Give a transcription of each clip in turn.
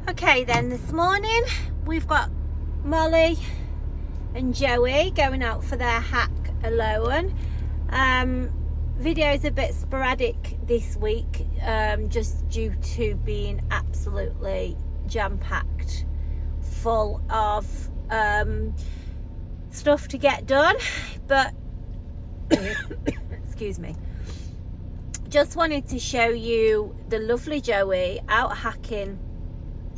Okay then, this morning we've got Molly and Joey going out for their hack alone. Video's a bit sporadic this week, just due to being absolutely jam-packed full of stuff to get done, but excuse me, just wanted to show you the lovely Joey out hacking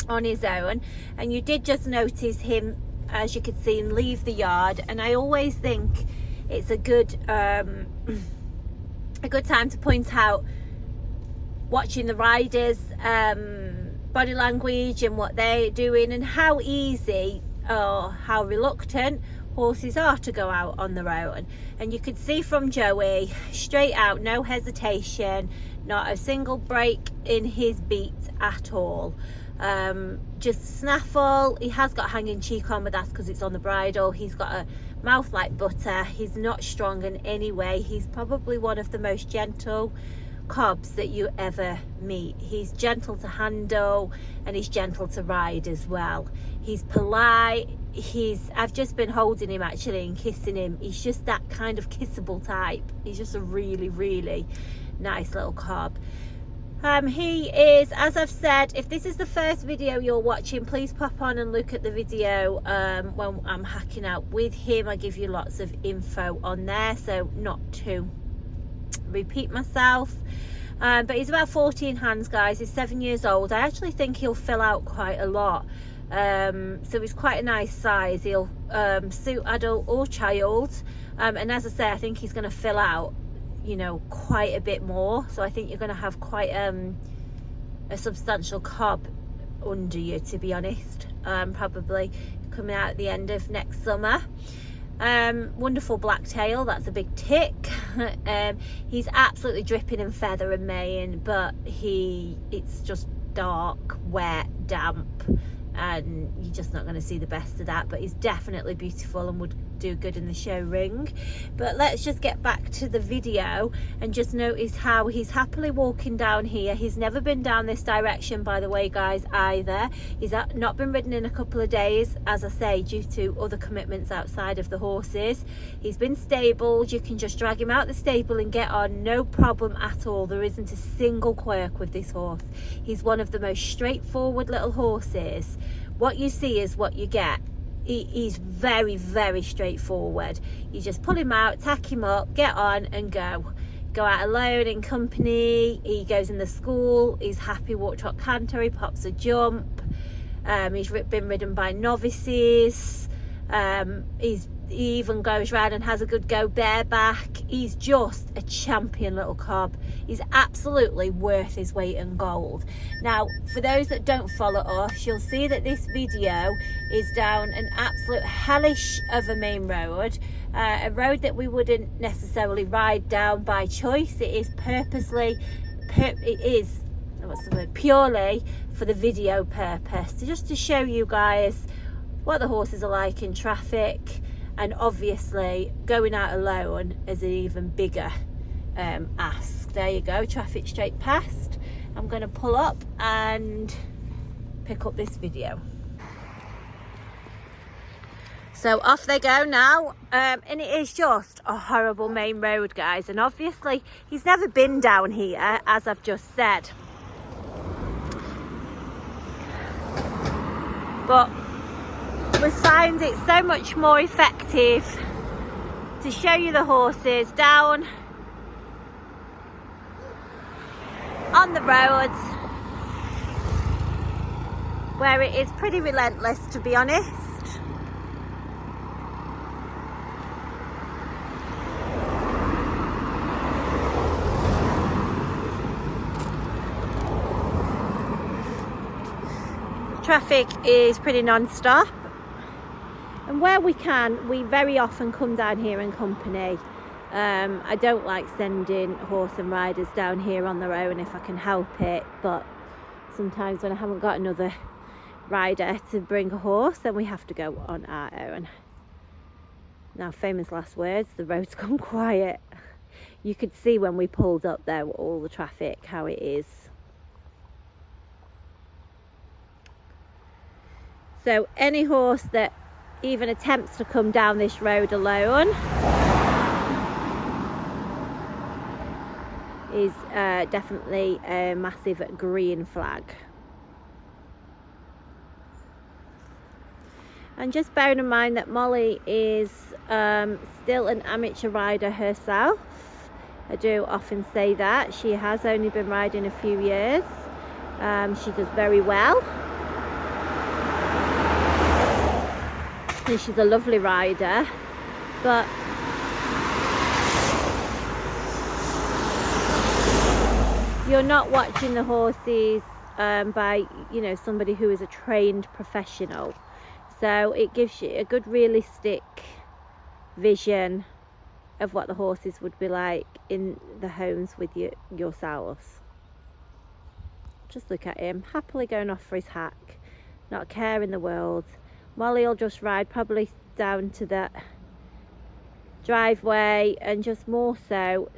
on his own. And you did just notice him, as you could see, him leave the yard, and I always think it's a good time to point out, watching the riders body language and what they're doing, and how easy or how reluctant horses are to go out on their own. And you could see from Joey, straight out, no hesitation, not a single break in his beat at all. Just snaffle. He has got hanging cheek on, but that's because it's on the bridle. He's got a mouth like butter. He's not strong in any way. He's probably one of the most gentle cobs that you ever meet. He's gentle to handle, and he's gentle to ride as well. He's polite. I've just been holding him actually and kissing him. He's just that kind of kissable type. He's just a really nice little cob. He is, as I've said, if this is the first video you're watching, please pop on and look at the video when I'm hacking out with him. I give you lots of info on there, so not to repeat myself. But he's about 14 hands, guys. He's 7 years old. I actually think he'll fill out quite a lot. So he's quite a nice size. He'll suit adult or child. And as I say, I think he's going to fill out, you know, quite a bit more. So I think you're going to have quite a substantial cob under you, to be honest. Probably coming out at the end of next summer. Wonderful black tail, that's a big tick. He's absolutely dripping in feather and mane, but it's just dark, wet, damp, and you're just not going to see the best of that. But he's definitely beautiful and would do good in the show ring. But let's just get back to the video and just notice how he's happily walking down here. He's never been down this direction, by the way, guys, either. He's not been ridden in a couple of days, as I say, due to other commitments outside of the horses. He's been stabled. You can just drag him out the stable and get on, no problem at all. There isn't a single quirk with this horse. He's one of the most straightforward little horses. What you see is what you get. He's very straightforward. You just pull him out, tack him up, get on and go out alone, in company. He goes in the school. He's happy walk, trot, canter. He pops a jump. He's been ridden by novices. He even goes round and has a good go bareback. He's just a champion little cob. He's absolutely worth his weight in gold. Now, for those that don't follow us, you'll see that this video is down an absolute hellish of a main road. A road that we wouldn't necessarily ride down by choice. It is purely for the video purpose, just to show you guys what the horses are like in traffic. And obviously going out alone is an even bigger ask. There you go, traffic straight past. I'm going to pull up and pick up this video. So off they go now, and it is just a horrible main road, guys. And obviously he's never been down here, as I've just said. But we find it so much more effective to show you the horses down on the roads, where it is pretty relentless, to be honest. Traffic is pretty non-stop. And where we can, we very often come down here in company. I don't like sending horse and riders down here on their own if I can help it, but sometimes when I haven't got another rider to bring a horse, then we have to go on our own. Now, famous last words, the road's gone quiet. You could see when we pulled up there all the traffic, how it is. So any horse that even attempts to come down this road alone is definitely a massive green flag. And just bearing in mind that Molly is still an amateur rider herself. I do often say that. She has only been riding a few years. She does very well. And she's a lovely rider. But you're not watching the horses by, you know, somebody who is a trained professional. So it gives you a good realistic vision of what the horses would be like in the homes with yourselves. Just look at him, happily going off for his hack, not a care in the world. Molly will just ride probably down to that driveway and just more so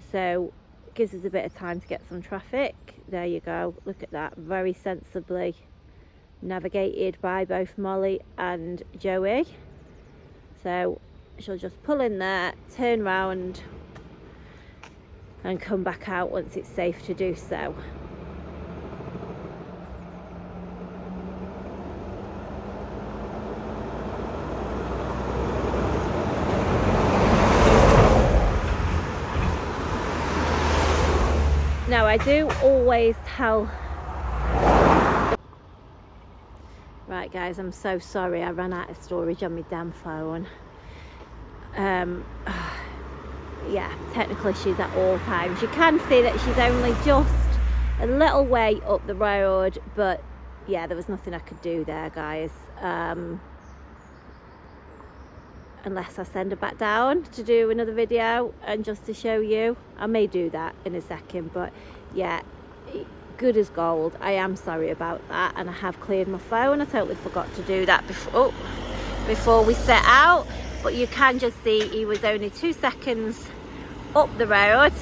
it gives us a bit of time to get some traffic. There you go, look at that, very sensibly navigated by both Molly and Joey. So she'll just pull in there, turn round and come back out once it's safe to do so. Now I do always tell... Right guys, I'm so sorry, I ran out of storage on my damn phone. Yeah, technical issues at all times. You can see that she's only just a little way up the road, but yeah, there was nothing I could do there, guys. Unless I send her back down to do another video and just to show you. I may do that in a second, but yeah, good as gold. I am sorry about that, and I have cleared my phone. I totally forgot to do that before we set out. But you can just see he was only 2 seconds up the road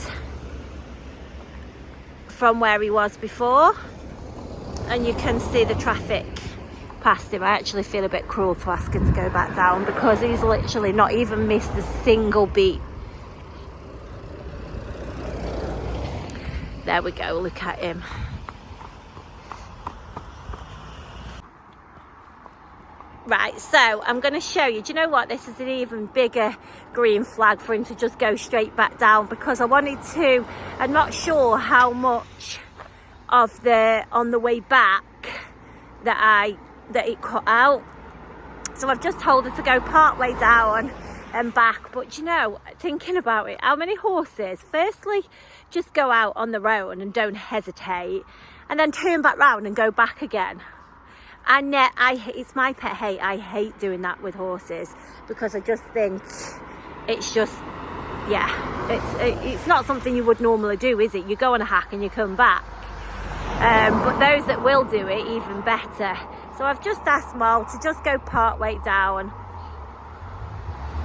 from where he was before, and you can see the traffic past him. I actually feel a bit cruel to ask him to go back down because he's literally not even missed a single beat. There we go, look at him. Right, so I'm going to show you, do you know what, this is an even bigger green flag for him to just go straight back down, because I wanted to, I'm not sure how much of the, on the way back that it cut out. So I've just told her to go part way down and back. But you know, thinking about it, how many horses firstly just go out on the road and don't hesitate and then turn back round and go back again? And it's my pet hate. I hate doing that with horses because I just think it's just, yeah, it's not something you would normally do, is it? You go on a hack and you come back. But those that will do it, even better. So I've just asked Mol to just go part way down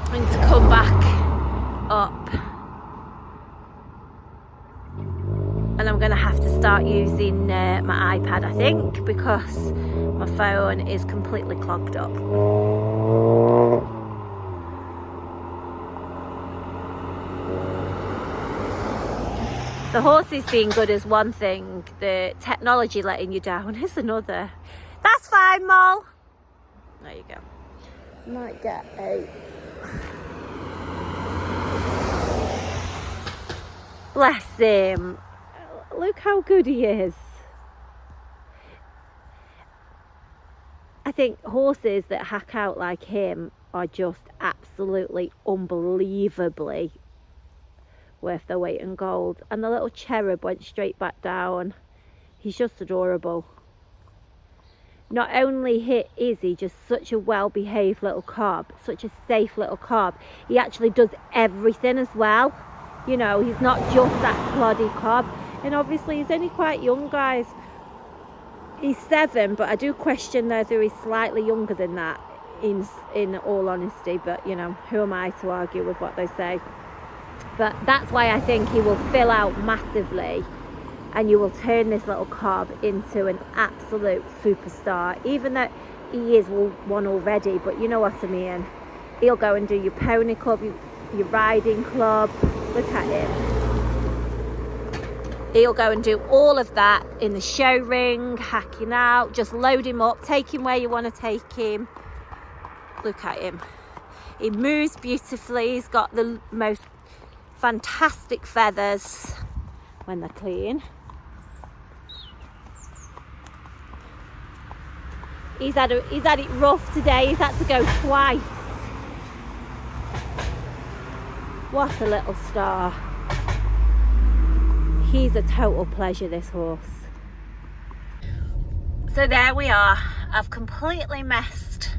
and to come back up. And I'm going to have to start using my iPad, I think, because my phone is completely clogged up. The horses being good is one thing, the technology letting you down is another. That's fine, Mol. There you go. Might get a... Bless him. Look how good he is. I think horses that hack out like him are just absolutely unbelievably worth their weight in gold. And the little cherub went straight back down. He's just adorable. Not only is he just such a well-behaved little cob, such a safe little cob, he actually does everything as well. You know, he's not just that ploddy cob. And obviously he's only quite young, guys. He's 7, but I do question whether he's slightly younger than that, in all honesty. But you know, who am I to argue with what they say? But that's why I think he will fill out massively and you will turn this little cob into an absolute superstar, even though he is one already, but you know what I mean. He'll go and do your pony club, your riding club. Look at him. He'll go and do all of that in the show ring, hacking out. Just load him up, take him where you want to take him. Look at him. He moves beautifully. He's got the most fantastic feathers when they're clean. He's had it rough today. He's had to go twice. What a little star. He's a total pleasure, this horse. So there we are. I've completely messed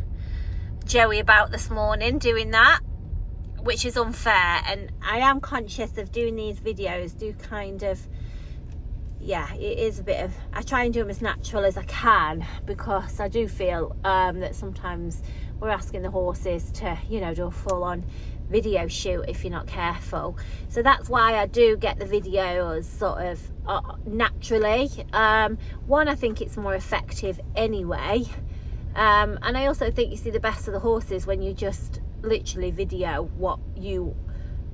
Joey about this morning doing that, which is unfair, and I am conscious of doing these videos do kind of, yeah, it is a bit of, I try and do them as natural as I can, because I do feel that sometimes we're asking the horses to, you know, do a full-on video shoot if you're not careful. So that's why I do get the videos sort of naturally. One, I think it's more effective anyway, and I also think you see the best of the horses when you just literally video what you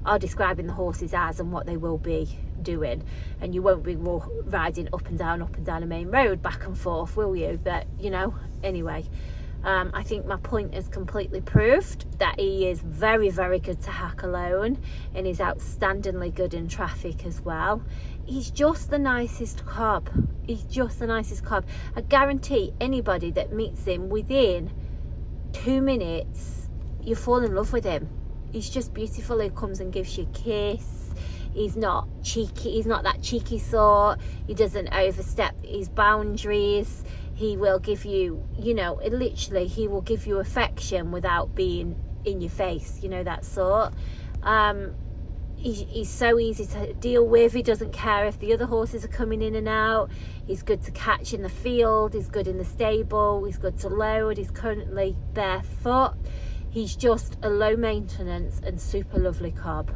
are describing the horses as and what they will be doing, and you won't be riding up and down a main road back and forth, will you? But you know, anyway, I think my point is completely proved that he is very, very good to hack alone, and he's outstandingly good in traffic as well. He's just the nicest cob. He's just the nicest cob. I guarantee anybody that meets him within 2 minutes, you fall in love with him. He's just beautiful. He comes and gives you a kiss. He's not cheeky. He's not that cheeky sort. He doesn't overstep his boundaries. He will give you, you know, literally, he will give you affection without being in your face, you know, that sort. He's so easy to deal with. He doesn't care if the other horses are coming in and out. He's good to catch in the field. He's good in the stable. He's good to load. He's currently barefoot. He's just a low maintenance and super lovely cob.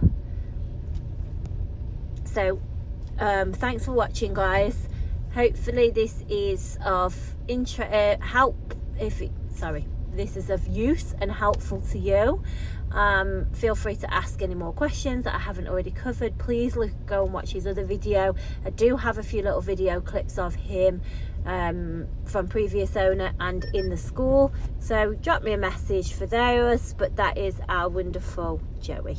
So thanks for watching, guys. Hopefully this is of this is of use and helpful to you. Feel free to ask any more questions that I haven't already covered. Please go and watch his other video. I do have a few little video clips of him from previous owner and in the school, so drop me a message for those. But that is our wonderful Joey.